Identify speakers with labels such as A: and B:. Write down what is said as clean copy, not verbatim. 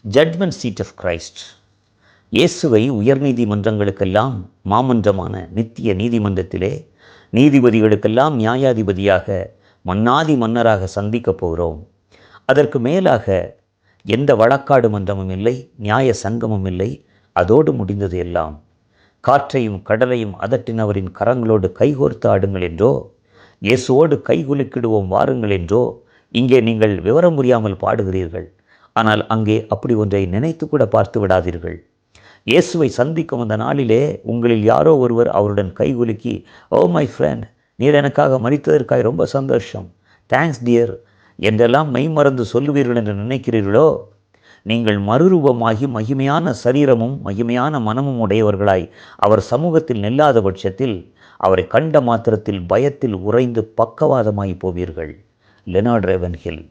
A: Judgement seat of Christ. இயேசுவை உயர்நீதிமன்றங்களுக்கெல்லாம் மாமன்றமான நித்திய நீதிமன்றத்திலே நீதிபதிகளுக்கெல்லாம் நியாயாதிபதியாக மன்னாதி மன்னராக சந்திக்கப் போகிறோம். அதற்கு மேலாக எந்த வழக்காடு மன்றமும் இல்லை, நியாய சங்கமும் இல்லை. அதோடு முடிந்தது எல்லாம். காற்றையும் கடலையும் அதட்டினவரின் கரங்களோடு கைகோர்த்து ஆடுங்கள் என்றோ, இயேசுவோடு கைகுலுக்கிடுவோம் வாருங்கள் என்றோ இங்கே நீங்கள் விவரம் புரியாமல் பாடுகிறீர்கள். ஆனால் அங்கே அப்படி ஒன்றை நினைத்து கூட பார்த்து விடாதீர்கள். இயேசுவை சந்திக்கும் அந்த நாளிலே உங்களில் யாரோ ஒருவர் அவருடன் கைகுலுக்கி, ஓ மை ஃப்ரெண்ட், நீர் எனக்காக மரித்ததற்காக ரொம்ப சந்தோஷம், தேங்க்ஸ் டியர் என்றெல்லாம் மெய்மறந்து சொல்லுவீர்கள் என்று நினைக்கிறீர்களோ, நீங்கள் மறுரூபமாகி மகிமையான சரீரமும் மகிமையான மனமும் உடையவர்களாய் அவர் சமூகத்தில் நில்லாத பட்சத்தில் அவரை கண்ட மாத்திரத்தில் பயத்தில் உறைந்து பக்கவாதமாகி போவீர்கள். லெனார்ட் ரேவன்ஹில்.